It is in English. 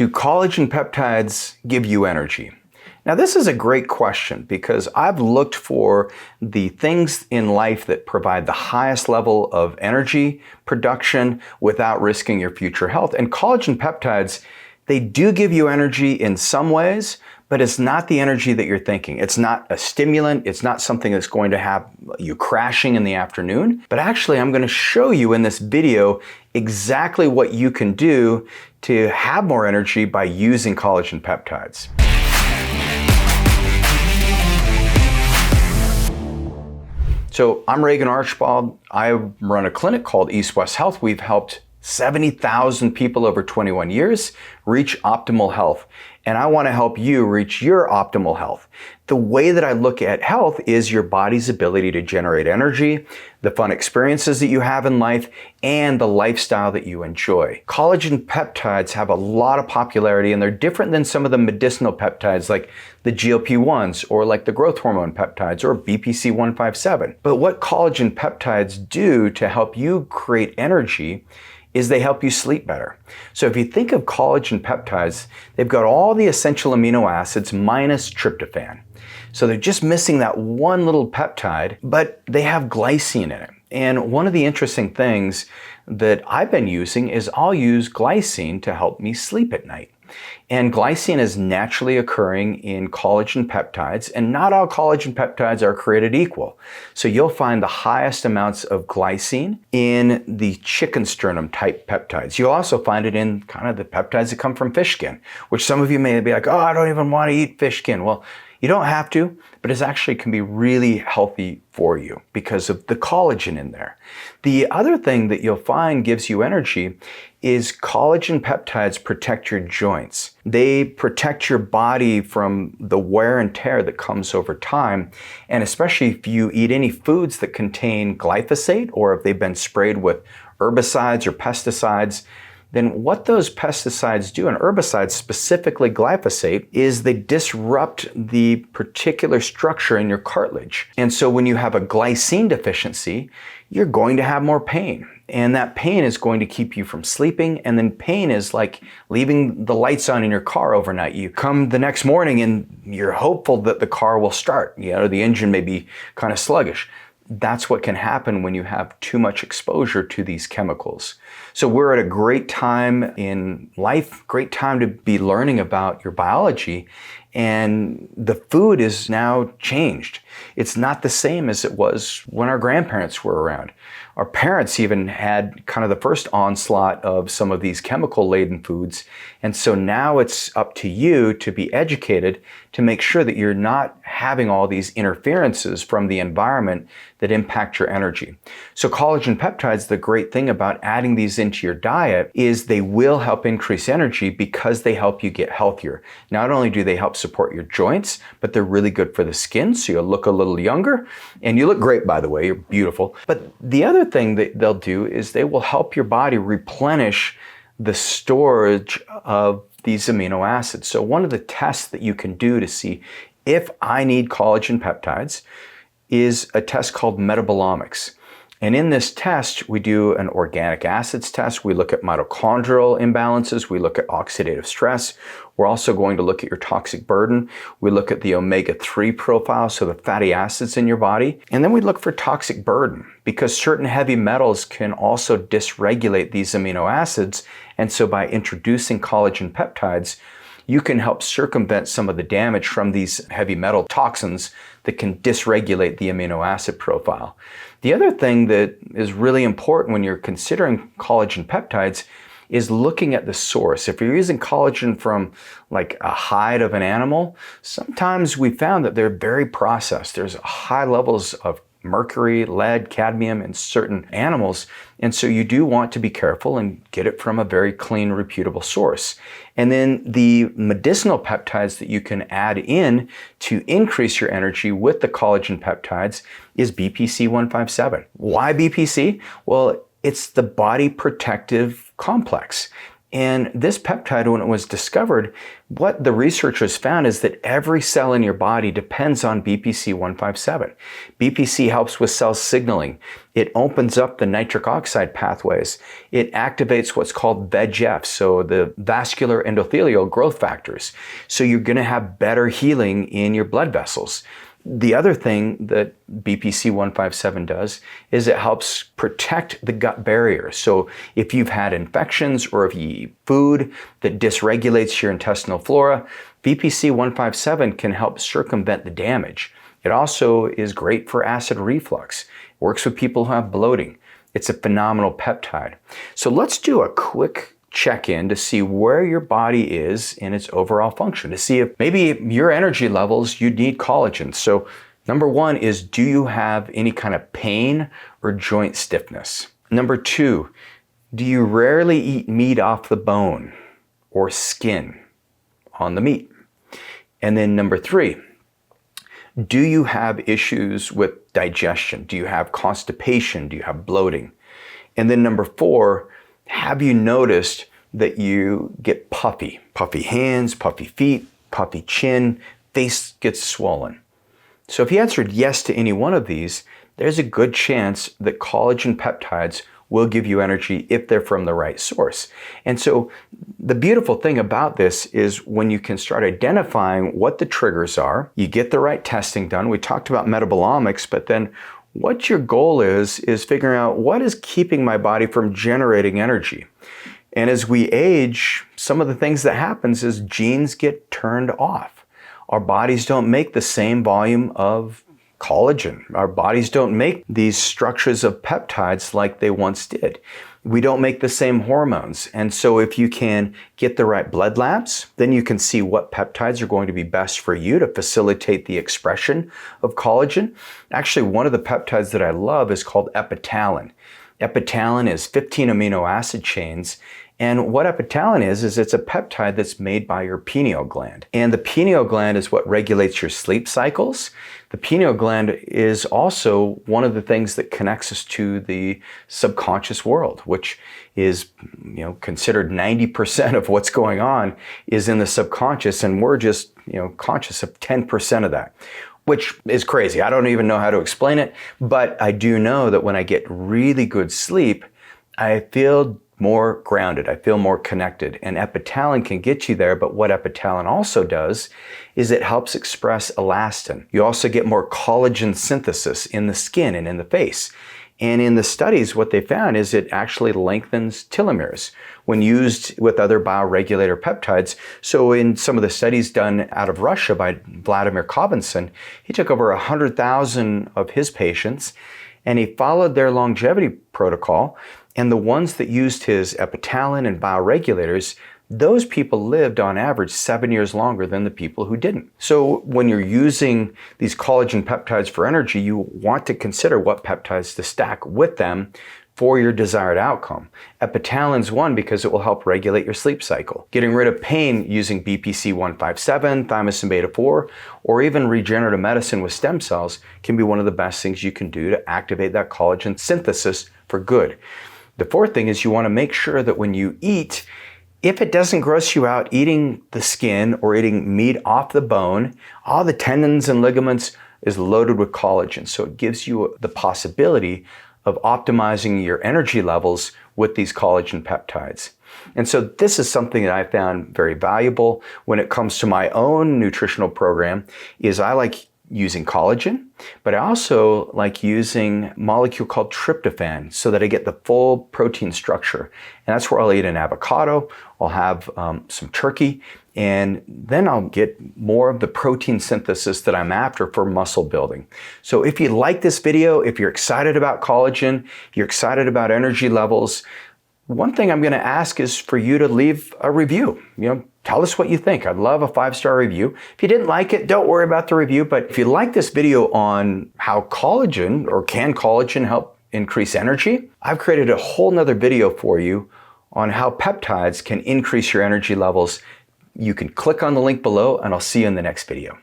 Do collagen peptides give you energy? Now, this is a great question because I've looked for the things in life that provide the highest level of energy production without risking your future health. And collagen peptides, they do give you energy in some ways, but it's not the energy that you're thinking. It's not a stimulant. It's not something that's going to have you crashing in the afternoon. But actually, I'm going to show you in this video exactly what you can do to have more energy by using collagen peptides. So I'm Regan Archibald. I run a clinic called East West Health. We've helped 70,000 people over 21 years reach optimal health. And I want to help you reach your optimal health. The way that I look at health is your body's ability to generate energy, the fun experiences that you have in life, and the lifestyle that you enjoy. Collagen peptides have a lot of popularity, and they're different than some of the medicinal peptides like the GLP-1s or like the growth hormone peptides or BPC 157. But what collagen peptides do to help you create energy is they help you sleep better. So if you think of collagen peptides, they've got all the essential amino acids minus tryptophan. So they're just missing that one little peptide, but they have glycine in it. And one of the interesting things that I've been using is I'll use glycine to help me sleep at night. And glycine is naturally occurring in collagen peptides, and not all collagen peptides are created equal. So you'll find the highest amounts of glycine in the chicken sternum type peptides. You'll also find it in kind of the peptides that come from fish skin, which some of you may be like, oh, I don't even want to eat fish skin. Well, you don't have to, but it actually can be really healthy for you because of the collagen in there. The other thing that you'll find gives you energy is collagen peptides protect your joints. They protect your body from the wear and tear that comes over time. And especially if you eat any foods that contain glyphosate or if they've been sprayed with herbicides or pesticides, then what those pesticides do, and herbicides, specifically glyphosate, is they disrupt the particular structure in your cartilage. And so when you have a glycine deficiency, you're going to have more pain. And that pain is going to keep you from sleeping. And then pain is like leaving the lights on in your car overnight. You come the next morning and you're hopeful that the car will start. The engine may be kind of sluggish. That's what can happen when you have too much exposure to these chemicals. So we're at a great time in life, great time to be learning about your biology, and the food is now changed. It's not the same as it was when our grandparents were around. Our parents even had kind of the first onslaught of some of these chemical-laden foods. And so now it's up to you to be educated to make sure that you're not having all these interferences from the environment that impact your energy. So collagen peptides, the great thing about adding these into your diet is they will help increase energy because they help you get healthier. Not only do they help support your joints, but they're really good for the skin, so you'll look a little younger. And you look great, by the way, you're beautiful. But the other thing that they'll do is they will help your body replenish the storage of these amino acids. So one of the tests that you can do to see if I need collagen peptides is a test called metabolomics. And in this test, we do an organic acids test. We look at mitochondrial imbalances. We look at oxidative stress. We're also going to look at your toxic burden. We look at the omega-3 profile, so the fatty acids in your body. And then we look for toxic burden because certain heavy metals can also dysregulate these amino acids. And so by introducing collagen peptides, you can help circumvent some of the damage from these heavy metal toxins that can dysregulate the amino acid profile. The other thing that is really important when you're considering collagen peptides is looking at the source. If you're using collagen from like a hide of an animal, sometimes we found that they're very processed. There's high levels of mercury, lead, cadmium in certain animals. And so you do want to be careful and get it from a very clean, reputable source. And then the medicinal peptides that you can add in to increase your energy with the collagen peptides is BPC 157. Why BPC? Well, it's the body protective complex. And this peptide, when it was discovered, what the researchers found is that every cell in your body depends on BPC 157. BPC helps with cell signaling. It opens up the nitric oxide pathways. It activates what's called VEGF, so the vascular endothelial growth factors. So you're going to have better healing in your blood vessels. The other thing that BPC 157 does is it helps protect the gut barrier. So if you've had infections or if you eat food that dysregulates your intestinal flora, BPC 157 can help circumvent the damage. It also is great for acid reflux. It works with people who have bloating. It's a phenomenal peptide. So let's do a quick check-in to see where your body is in its overall function, to see if maybe your energy levels, you need collagen. So number one is, do you have any kind of pain or joint stiffness? Number two, do you rarely eat meat off the bone or skin on the meat? And then number three, do you have issues with digestion? Do you have constipation? Do you have bloating? And then number four, have you noticed that you get puffy? Puffy hands, puffy feet, puffy chin, face gets swollen. So if you answered yes to any one of these, there's a good chance that collagen peptides will give you energy if they're from the right source. And so the beautiful thing about this is when you can start identifying what the triggers are, you get the right testing done. We talked about metabolomics, but then what your goal is figuring out what is keeping my body from generating energy. And as we age, some of the things that happens is genes get turned off. Our bodies don't make the same volume of collagen. Our bodies don't make these structures of peptides like they once did. We don't make the same hormones. And so if you can get the right blood labs, then you can see what peptides are going to be best for you to facilitate the expression of collagen. Actually, one of the peptides that I love is called epitalin. Epitalin is 15 amino acid chains. And what epitalin is it's a peptide that's made by your pineal gland. And the pineal gland is what regulates your sleep cycles. The pineal gland is also one of the things that connects us to the subconscious world, which is, considered 90% of what's going on is in the subconscious, and we're just, conscious of 10% of that, which is crazy. I don't even know how to explain it, but I do know that when I get really good sleep, I feel more grounded. I feel more connected, and epitalin can get you there. But what epitalin also does is it helps express elastin. You also get more collagen synthesis in the skin and in the face. And in the studies, what they found is it actually lengthens telomeres when used with other bioregulator peptides. So in some of the studies done out of Russia by Vladimir Kovinson, he took over 100,000 of his patients and he followed their longevity protocol. And the ones that used his epitalin and bioregulators, those people lived on average 7 years longer than the people who didn't. So when you're using these collagen peptides for energy, you want to consider what peptides to stack with them for your desired outcome. Epitalin's one because it will help regulate your sleep cycle. Getting rid of pain using BPC 157, thymosin beta 4, or even regenerative medicine with stem cells can be one of the best things you can do to activate that collagen synthesis for good. The fourth thing is you want to make sure that when you eat, if it doesn't gross you out eating the skin or eating meat off the bone, all the tendons and ligaments is loaded with collagen. So it gives you the possibility of optimizing your energy levels with these collagen peptides. And so this is something that I found very valuable when it comes to my own nutritional program is I like using collagen, but I also like using a molecule called tryptophan so that I get the full protein structure. And that's where I'll eat an avocado, I'll have some turkey, and then I'll get more of the protein synthesis that I'm after for muscle building. So if you like this video, if you're excited about collagen, you're excited about energy levels, one thing I'm going to ask is for you to leave a review. Tell us what you think. I'd love a 5-star review. If you didn't like it, don't worry about the review. But if you like this video on how collagen or can collagen help increase energy, I've created a whole nother video for you on how peptides can increase your energy levels. You can click on the link below and I'll see you in the next video.